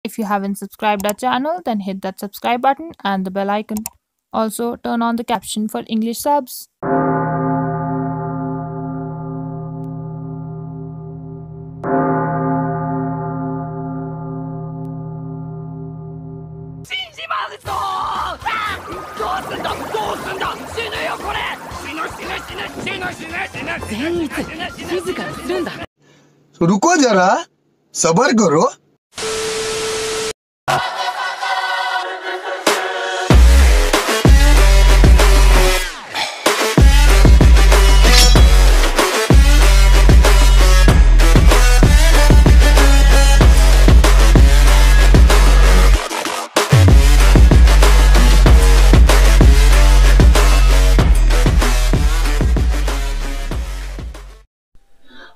If you haven't subscribed our channel, then hit that subscribe button and the bell icon. Also, turn on the caption for English subs. रुको जरा सबर करो।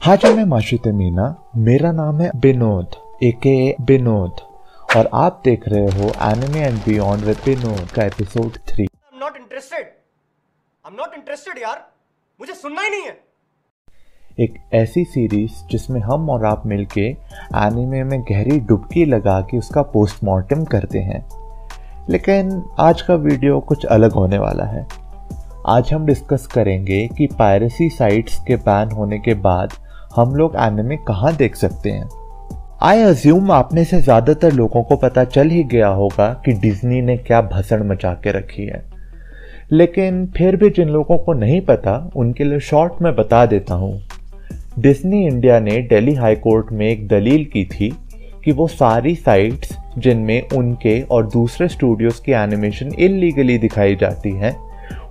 हाय मैं माशिते मीना, मेरा नाम है विनोद एके विनोद और आप देख रहे हो anime and beyond with Vinod का एपिसोड 3। I'm not interested यार, मुझे सुनना ही नहीं है। एक ऐसी सीरीज जिसमें हम और आप मिलके एनिमे में गहरी डुबकी लगा के उसका पोस्टमार्टम करते हैं। लेकिन आज का वीडियो कुछ अलग होने वाला है। आज हम डिस्कस करेंगे कि पायरेसी साइट्स के बैन होने के बाद हम लोग एनिमे कहाँ देख सकते हैं। आई अज्यूम आप में से ज़्यादातर लोगों को पता चल ही गया होगा कि डिज्नी ने क्या भसड़ मचा के रखी है, लेकिन फिर भी जिन लोगों को नहीं पता उनके लिए शॉर्ट में बता देता हूँ। डिज्नी इंडिया ने दिल्ली हाई कोर्ट में एक दलील की थी कि वो सारी साइट्स जिनमें उनके और दूसरे स्टूडियोज़ की एनिमेशन इल्लीगली दिखाई जाती हैं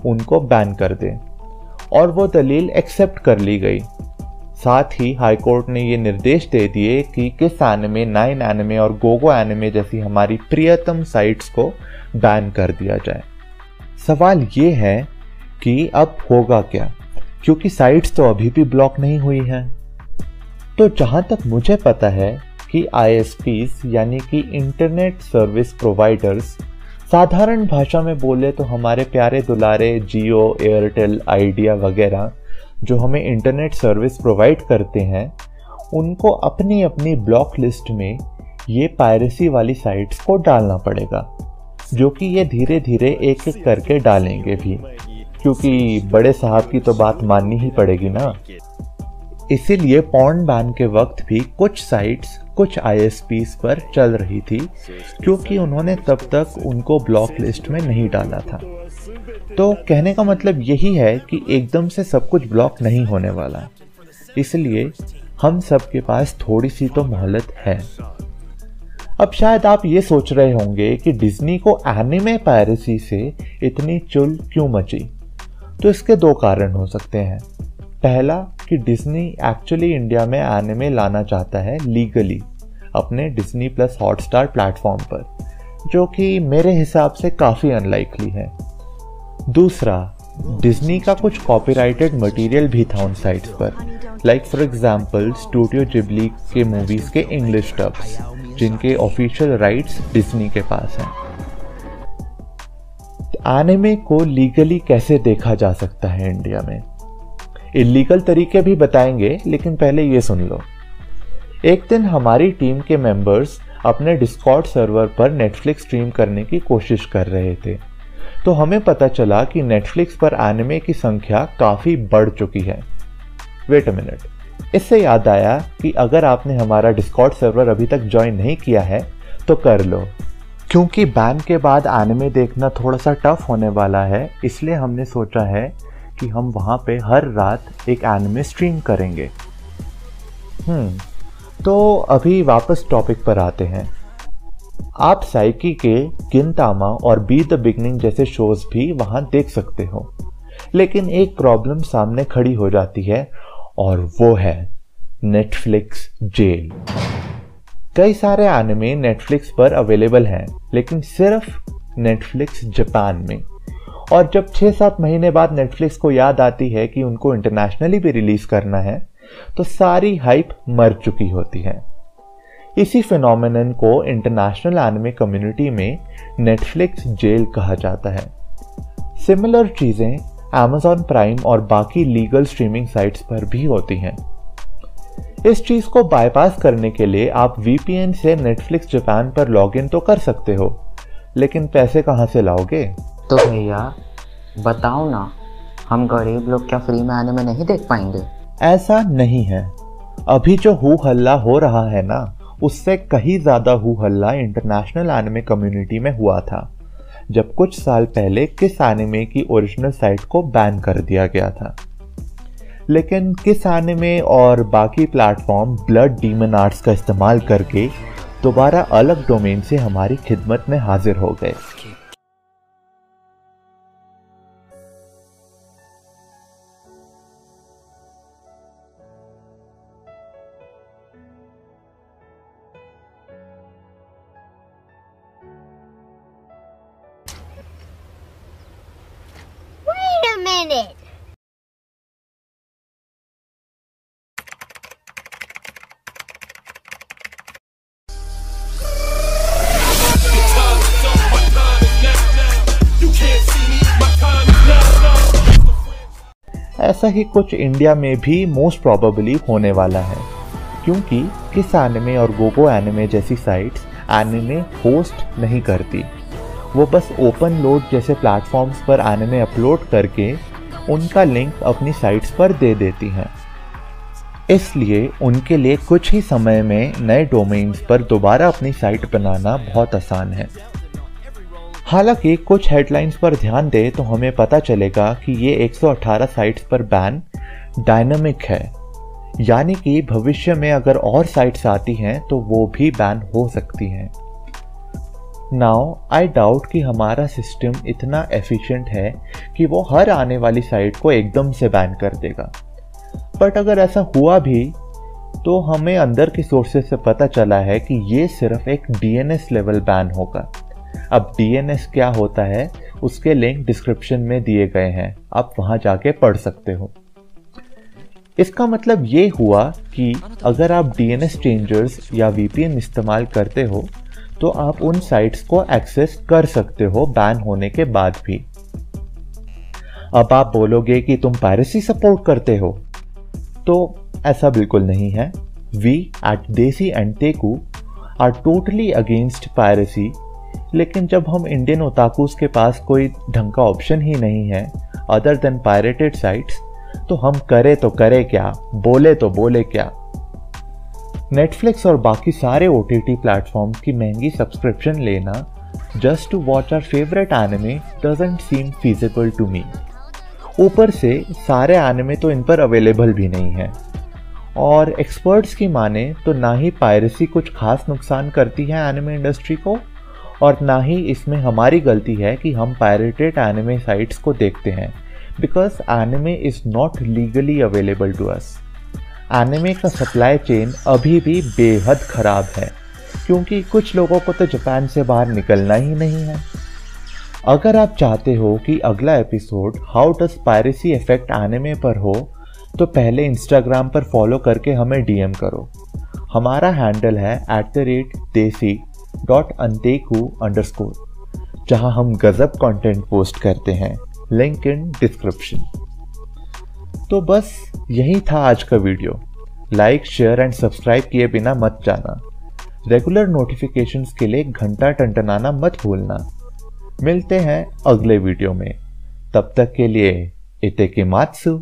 उनको बैन कर दें, और वो दलील एक्सेप्ट कर ली गई। साथ ही हाई कोर्ट ने ये निर्देश दे दिए कि किस एनिमे, 9 एनिमे और गोगो एनिमे जैसी हमारी प्रियतम साइट्स को बैन कर दिया जाए। सवाल ये है कि अब होगा क्या, क्योंकि साइट्स तो अभी भी ब्लॉक नहीं हुई हैं। तो जहां तक मुझे पता है कि ISPs यानी कि इंटरनेट सर्विस प्रोवाइडर्स, साधारण भाषा में बोले तो हमारे प्यारे दुलारे जियो, एयरटेल, आइडिया वगैरह जो हमें इंटरनेट सर्विस प्रोवाइड करते हैं, उनको अपनी अपनी ब्लॉक लिस्ट में ये पायरेसी वाली साइट्स को डालना पड़ेगा, जो कि ये धीरे धीरे एक एक करके डालेंगे भी, क्योंकि बड़े साहब की तो बात माननी ही पड़ेगी ना। इसीलिए पॉर्न बैन के वक्त भी कुछ साइट्स कुछ ISPs पर चल रही थी, क्योंकि उन्होंने तब तक उनको ब्लॉक लिस्ट में नहीं डाला था। तो कहने का मतलब यही है कि एकदम से सब कुछ ब्लॉक नहीं होने वाला, इसलिए हम सब के पास थोड़ी सी तो मोहलत है। अब शायद आप ये सोच रहे होंगे कि डिज्नी को एनिमे पायरेसी से इतनी चुल क्यों मची। तो इसके 2 कारण हो सकते हैं। पहला कि डिज्नी एक्चुअली इंडिया में एनिमे लाना चाहता है लीगली अपने डिज्नी प्लस हॉटस्टार प्लेटफॉर्म पर, जो कि मेरे हिसाब से काफ़ी अनलाइकली है। दूसरा, डिज्नी का कुछ कॉपीराइटेड मटेरियल भी था उन साइट्स पर, like for example studio Ghibli के मूवीज़ के इंग्लिश डब्स, जिनके ऑफिशियल राइट्स डिज्नी के पास हैं। एनिमे को लीगली कैसे देखा जा सकता है इंडिया में, इलीगल तरीके भी बताएंगे, लेकिन पहले ये सुन लो। एक दिन हमारी टीम के मेंबर्स अपने डिस्कॉर्ड सर्वर पर नेटफ्लिक्स स्ट्रीम करने की कोशिश कर रहे थे, तो हमें पता चला कि नेटफ्लिक्स पर एनिमे की संख्या काफ़ी बढ़ चुकी है। वेट अ मिनट, इससे याद आया कि अगर आपने हमारा डिस्कॉर्ड सर्वर अभी तक ज्वाइन नहीं किया है तो कर लो, क्योंकि बैन के बाद एनिमे देखना थोड़ा सा टफ होने वाला है। इसलिए हमने सोचा है कि हम वहाँ पे हर रात एक एनिमे स्ट्रीम करेंगे। तो अभी वापस टॉपिक पर आते हैं। आप साइकी के गिनतामा और बी द बिगनिंग जैसे शोज भी वहाँ देख सकते हो, लेकिन एक प्रॉब्लम सामने खड़ी हो जाती है, और वो है नेटफ्लिक्स जेल। कई सारे एनिमे नेटफ्लिक्स पर अवेलेबल हैं, लेकिन सिर्फ नेटफ्लिक्स जापान में। और जब 6-7 महीने बाद नेटफ्लिक्स को याद आती है कि उनको इंटरनेशनली भी रिलीज करना है, तो सारी हाइप मर चुकी होती है। इसी फिनोमेनन को इंटरनेशनल एनिमे कम्युनिटी में नेटफ्लिक्स जेल कहा जाता है। सिमिलर चीजें Amazon प्राइम और बाकी लीगल स्ट्रीमिंग साइट्स पर भी होती हैं। इस चीज को बाईपास करने के लिए आप VPN से नेटफ्लिक्स जापान पर लॉगिन तो कर सकते हो, लेकिन पैसे कहाँ से लाओगे? तो भैया बताओ ना, हम गरीब लोग क्या फ्री में एनिमे नहीं देख पाएंगे? ऐसा नहीं है। अभी जो हू हल्ला हो रहा है ना, उससे कहीं ज्यादा हू हल्ला इंटरनेशनल एनिमे कम्युनिटी में हुआ था, जब कुछ साल पहले किस एनिमे की ओरिजिनल साइट को बैन कर दिया गया था। लेकिन किस एनिमे और बाकी प्लेटफॉर्म ब्लड डीमन आर्ट्स का इस्तेमाल करके दोबारा अलग डोमेन से हमारी खिदमत में हाजिर हो गए। Wait a minute. ऐसा ही कुछ इंडिया में भी मोस्ट प्रोबेबली होने वाला है, क्योंकि किस एनिमे और गोगो एनिमे जैसी साइट्स एनिमे होस्ट नहीं करती। वो बस ओपन लोड जैसे प्लेटफॉर्म्स पर एनिमे अपलोड करके उनका लिंक अपनी साइट्स पर दे देती हैं। इसलिए उनके लिए कुछ ही समय में नए डोमेन्स पर दोबारा अपनी साइट बनाना बहुत आसान है। हालांकि कुछ हेडलाइंस पर ध्यान दें तो हमें पता चलेगा कि ये 118 साइट्स पर बैन डायनामिक है, यानी कि भविष्य में अगर और साइट्स आती हैं तो वो भी बैन हो सकती हैं। नाउ आई डाउट कि हमारा सिस्टम इतना एफिशिएंट है कि वो हर आने वाली साइट को एकदम से बैन कर देगा, बट अगर ऐसा हुआ भी तो हमें अंदर के सोर्सेज से पता चला है कि ये सिर्फ एक DNS लेवल बैन होगा। अब DNS क्या होता है उसके लिंक डिस्क्रिप्शन में दिए गए हैं, आप वहां जाके पढ़ सकते हो। इसका मतलब ये हुआ कि अगर आप DNS चेंजर्स या VPN इस्तेमाल करते हो तो आप उन साइट्स को एक्सेस कर सकते हो बैन होने के बाद भी। अब आप बोलोगे कि तुम पायरेसी सपोर्ट करते हो, तो ऐसा बिल्कुल नहीं है। We at Desi and Teku are totally against piracy, लेकिन जब हम इंडियन ओताकुस के पास कोई ढंग का ऑप्शन ही नहीं है अदर देन पायरेटेड साइट्स, तो हम करे तो करे क्या, बोले तो बोले क्या। नेटफ्लिक्स और बाकी सारे OTT प्लेटफॉर्म्स की महंगी सब्सक्रिप्शन लेना just to watch our favourite anime doesn't seem feasible to me. ऊपर से सारे एनिमे तो इन पर अवेलेबल भी नहीं है, और एक्सपर्ट्स की माने तो ना ही पायरेसी कुछ खास नुकसान करती है एनिमे इंडस्ट्री को, और ना ही इसमें हमारी गलती है कि हम पायरेटेड एनिमे साइट्स को देखते हैं, because anime is not legally available to us. Anime का सप्लाई चेन अभी भी बेहद खराब है, क्योंकि कुछ लोगों को तो जापान से बाहर निकलना ही नहीं है। अगर आप चाहते हो कि अगला episode how does piracy effect anime पर हो, तो पहले इंस्टाग्राम पर फॉलो करके हमें DM करो। हमारा हैंडल है @desi.anteku_, जहां हम गजब कंटेंट पोस्ट करते हैं, लिंक इन डिस्क्रिप्शन। तो बस यही था आज का video. Like, share and subscribe किए बिना मत जाना। रेगुलर नोटिफिकेशंस के लिए घंटा टंटनाना मत भूलना। मिलते हैं अगले वीडियो में, तब तक के लिए इतेकिमात्सु।